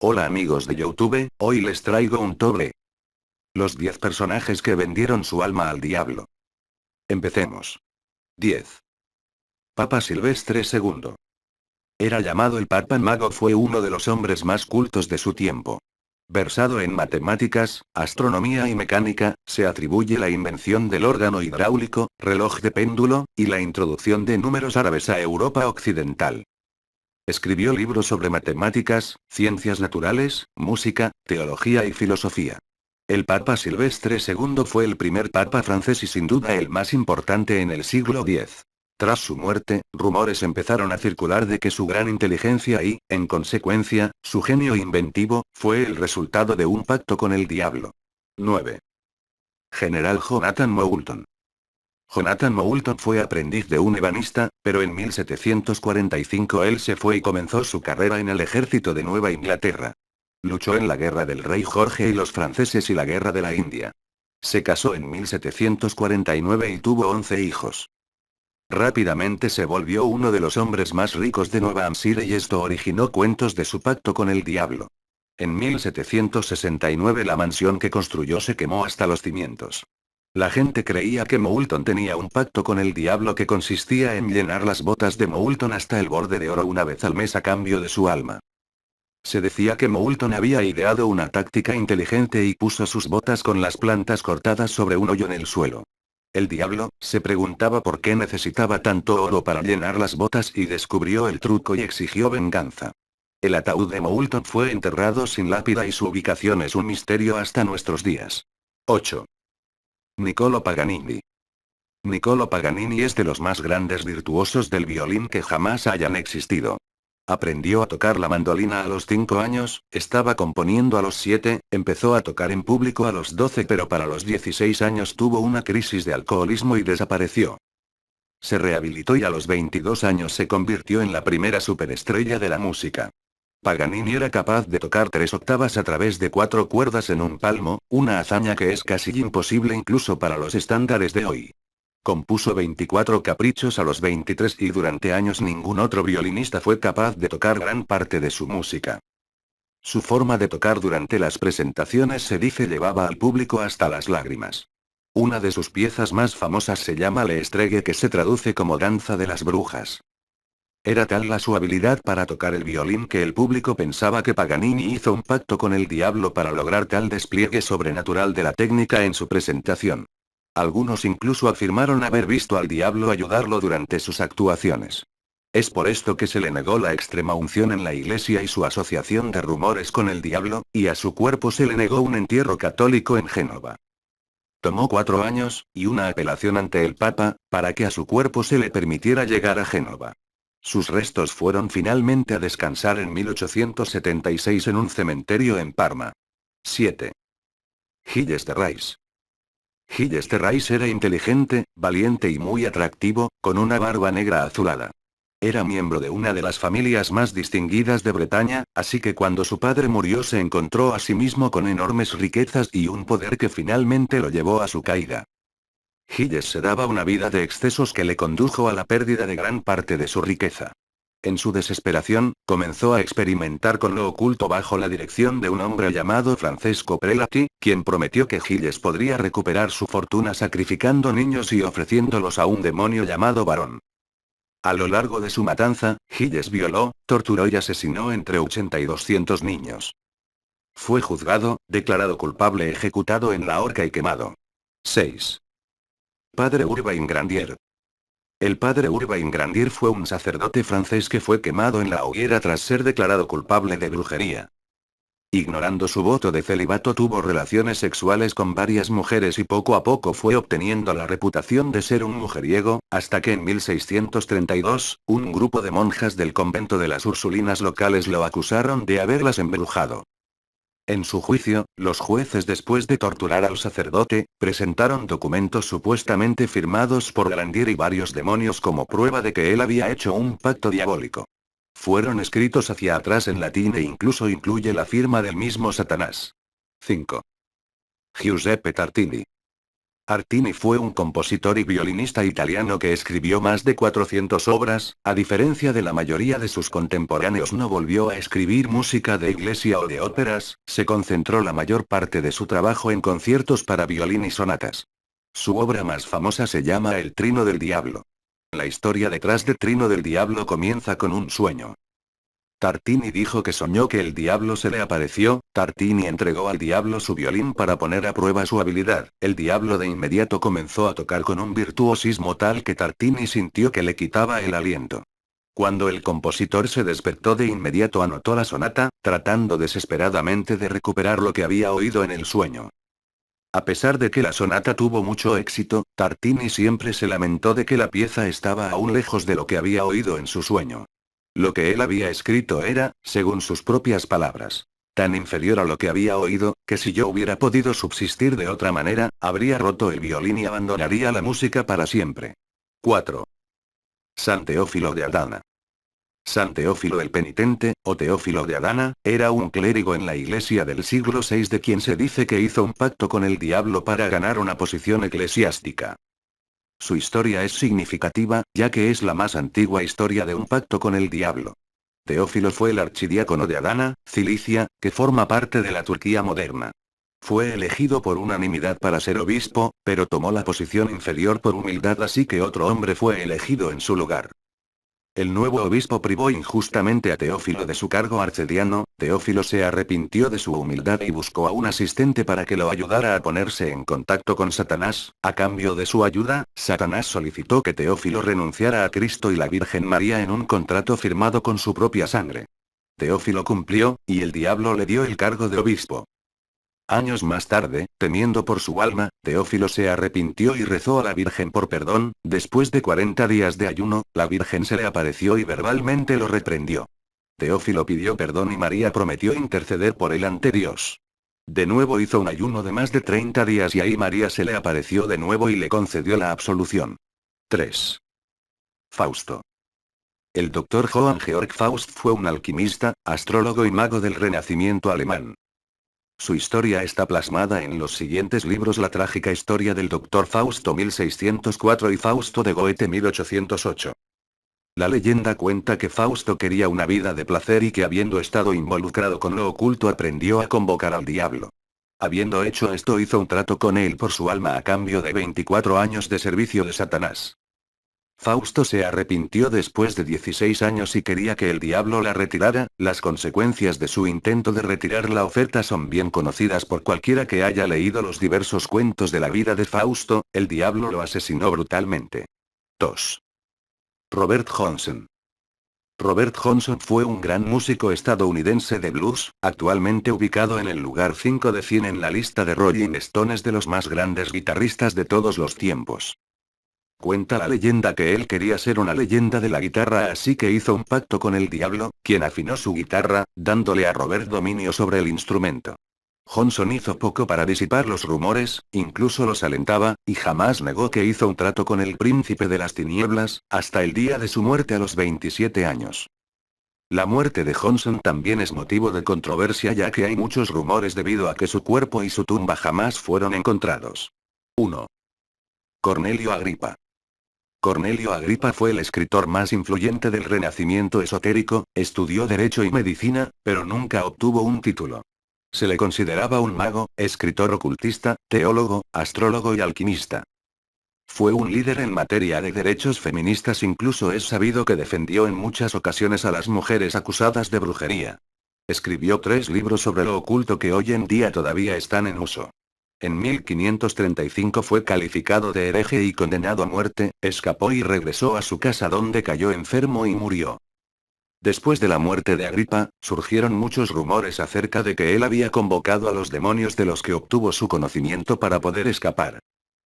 Hola amigos de YouTube, hoy les traigo un top de los 10 personajes que vendieron su alma al diablo. Empecemos. 10. Papa Silvestre II. Era llamado el Papa Mago, fue uno de los hombres más cultos de su tiempo. Versado en matemáticas, astronomía y mecánica, se atribuye la invención del órgano hidráulico, reloj de péndulo, y la introducción de números árabes a Europa occidental. Escribió libros sobre matemáticas, ciencias naturales, música, teología y filosofía. El Papa Silvestre II fue el primer papa francés y sin duda el más importante en el siglo X. Tras su muerte, rumores empezaron a circular de que su gran inteligencia y, en consecuencia, su genio inventivo, fue el resultado de un pacto con el diablo. 9. General Jonathan Moulton. Jonathan Moulton fue aprendiz de un ebanista, pero en 1745 él se fue y comenzó su carrera en el ejército de Nueva Inglaterra. Luchó en la guerra del rey Jorge y los franceses y la guerra de la India. Se casó en 1749 y tuvo 11 hijos. Rápidamente se volvió uno de los hombres más ricos de Nueva Hampshire y esto originó cuentos de su pacto con el diablo. En 1769 la mansión que construyó se quemó hasta los cimientos. La gente creía que Moulton tenía un pacto con el diablo que consistía en llenar las botas de Moulton hasta el borde de oro una vez al mes a cambio de su alma. Se decía que Moulton había ideado una táctica inteligente y puso sus botas con las plantas cortadas sobre un hoyo en el suelo. El diablo se preguntaba por qué necesitaba tanto oro para llenar las botas y descubrió el truco y exigió venganza. El ataúd de Moulton fue enterrado sin lápida y su ubicación es un misterio hasta nuestros días. 8. Niccolo Paganini. Niccolo Paganini es de los más grandes virtuosos del violín que jamás hayan existido. Aprendió a tocar la mandolina a los 5 años, estaba componiendo a los 7, empezó a tocar en público a los 12 pero para los 16 años tuvo una crisis de alcoholismo y desapareció. Se rehabilitó y a los 22 años se convirtió en la primera superestrella de la música. Paganini era capaz de tocar 3 octavas a través de 4 cuerdas en un palmo, una hazaña que es casi imposible incluso para los estándares de hoy. Compuso 24 caprichos a los 23 y durante años ningún otro violinista fue capaz de tocar gran parte de su música. Su forma de tocar durante las presentaciones se dice llevaba al público hasta las lágrimas. Una de sus piezas más famosas se llama Le Stregue, que se traduce como Danza de las Brujas. Era tal su habilidad para tocar el violín que el público pensaba que Paganini hizo un pacto con el diablo para lograr tal despliegue sobrenatural de la técnica en su presentación. Algunos incluso afirmaron haber visto al diablo ayudarlo durante sus actuaciones. Es por esto que se le negó la extrema unción en la iglesia y su asociación de rumores con el diablo, y a su cuerpo se le negó un entierro católico en Génova. Tomó 4 años, y una apelación ante el Papa, para que a su cuerpo se le permitiera llegar a Génova. Sus restos fueron finalmente a descansar en 1876 en un cementerio en Parma. 7. Gilles de Rais. Gilles de Rais era inteligente, valiente y muy atractivo, con una barba negra azulada. Era miembro de una de las familias más distinguidas de Bretaña, así que cuando su padre murió se encontró a sí mismo con enormes riquezas y un poder que finalmente lo llevó a su caída. Gilles se daba una vida de excesos que le condujo a la pérdida de gran parte de su riqueza. En su desesperación, comenzó a experimentar con lo oculto bajo la dirección de un hombre llamado Francesco Prelati, quien prometió que Gilles podría recuperar su fortuna sacrificando niños y ofreciéndolos a un demonio llamado Varón. A lo largo de su matanza, Gilles violó, torturó y asesinó entre 80 y 200 niños. Fue juzgado, declarado culpable, ejecutado en la horca y quemado. 6. Padre Urbain Grandier. El padre Urbain Grandier fue un sacerdote francés que fue quemado en la hoguera tras ser declarado culpable de brujería. Ignorando su voto de celibato tuvo relaciones sexuales con varias mujeres y poco a poco fue obteniendo la reputación de ser un mujeriego, hasta que en 1632, un grupo de monjas del convento de las Ursulinas locales lo acusaron de haberlas embrujado. En su juicio, los jueces, después de torturar al sacerdote, presentaron documentos supuestamente firmados por Grandier y varios demonios como prueba de que él había hecho un pacto diabólico. Fueron escritos hacia atrás en latín e incluso incluye la firma del mismo Satanás. 5. Giuseppe Tartini. Artini fue un compositor y violinista italiano que escribió más de 400 obras. A diferencia de la mayoría de sus contemporáneos, no volvió a escribir música de iglesia o de óperas, se concentró la mayor parte de su trabajo en conciertos para violín y sonatas. Su obra más famosa se llama El Trino del Diablo. La historia detrás de Trino del Diablo comienza con un sueño. Tartini dijo que soñó que el diablo se le apareció. Tartini entregó al diablo su violín para poner a prueba su habilidad. El diablo de inmediato comenzó a tocar con un virtuosismo tal que Tartini sintió que le quitaba el aliento. Cuando el compositor se despertó, de inmediato anotó la sonata, tratando desesperadamente de recuperar lo que había oído en el sueño. A pesar de que la sonata tuvo mucho éxito, Tartini siempre se lamentó de que la pieza estaba aún lejos de lo que había oído en su sueño. Lo que él había escrito era, según sus propias palabras, tan inferior a lo que había oído, que si yo hubiera podido subsistir de otra manera, habría roto el violín y abandonaría la música para siempre. 4. San Teófilo de Adana. San Teófilo el Penitente, o Teófilo de Adana, era un clérigo en la iglesia del siglo VI de quien se dice que hizo un pacto con el diablo para ganar una posición eclesiástica. Su historia es significativa, ya que es la más antigua historia de un pacto con el diablo. Teófilo fue el archidiácono de Adana, Cilicia, que forma parte de la Turquía moderna. Fue elegido por unanimidad para ser obispo, pero tomó la posición inferior por humildad, así que otro hombre fue elegido en su lugar. El nuevo obispo privó injustamente a Teófilo de su cargo arcediano. Teófilo se arrepintió de su humildad y buscó a un asistente para que lo ayudara a ponerse en contacto con Satanás. A cambio de su ayuda, Satanás solicitó que Teófilo renunciara a Cristo y la Virgen María en un contrato firmado con su propia sangre. Teófilo cumplió, y el diablo le dio el cargo de obispo. Años más tarde, temiendo por su alma, Teófilo se arrepintió y rezó a la Virgen por perdón. Después de 40 días de ayuno, la Virgen se le apareció y verbalmente lo reprendió. Teófilo pidió perdón y María prometió interceder por él ante Dios. De nuevo hizo un ayuno de más de 30 días y ahí María se le apareció de nuevo y le concedió la absolución. 3. Fausto. El doctor Johann Georg Faust fue un alquimista, astrólogo y mago del Renacimiento alemán. Su historia está plasmada en los siguientes libros: La trágica historia del Dr. Fausto 1604 y Fausto de Goethe 1808. La leyenda cuenta que Fausto quería una vida de placer y que, habiendo estado involucrado con lo oculto, aprendió a convocar al diablo. Habiendo hecho esto, hizo un trato con él por su alma a cambio de 24 años de servicio de Satanás. Fausto se arrepintió después de 16 años y quería que el diablo la retirara. Las consecuencias de su intento de retirar la oferta son bien conocidas por cualquiera que haya leído los diversos cuentos de la vida de Fausto. El diablo lo asesinó brutalmente. 2. Robert Johnson. Robert Johnson fue un gran músico estadounidense de blues, actualmente ubicado en el lugar 5 de 100 en la lista de Rolling Stones de los más grandes guitarristas de todos los tiempos. Cuenta la leyenda que él quería ser una leyenda de la guitarra, así que hizo un pacto con el diablo, quien afinó su guitarra, dándole a Robert dominio sobre el instrumento. Johnson hizo poco para disipar los rumores, incluso los alentaba, y jamás negó que hizo un trato con el príncipe de las tinieblas, hasta el día de su muerte a los 27 años. La muerte de Johnson también es motivo de controversia, ya que hay muchos rumores debido a que su cuerpo y su tumba jamás fueron encontrados. 1. Cornelio Agripa. Cornelio Agripa fue el escritor más influyente del Renacimiento esotérico. Estudió Derecho y Medicina, pero nunca obtuvo un título. Se le consideraba un mago, escritor ocultista, teólogo, astrólogo y alquimista. Fue un líder en materia de derechos feministas, incluso es sabido que defendió en muchas ocasiones a las mujeres acusadas de brujería. Escribió 3 libros sobre lo oculto que hoy en día todavía están en uso. En 1535 fue calificado de hereje y condenado a muerte. Escapó y regresó a su casa, donde cayó enfermo y murió. Después de la muerte de Agripa, surgieron muchos rumores acerca de que él había convocado a los demonios de los que obtuvo su conocimiento para poder escapar.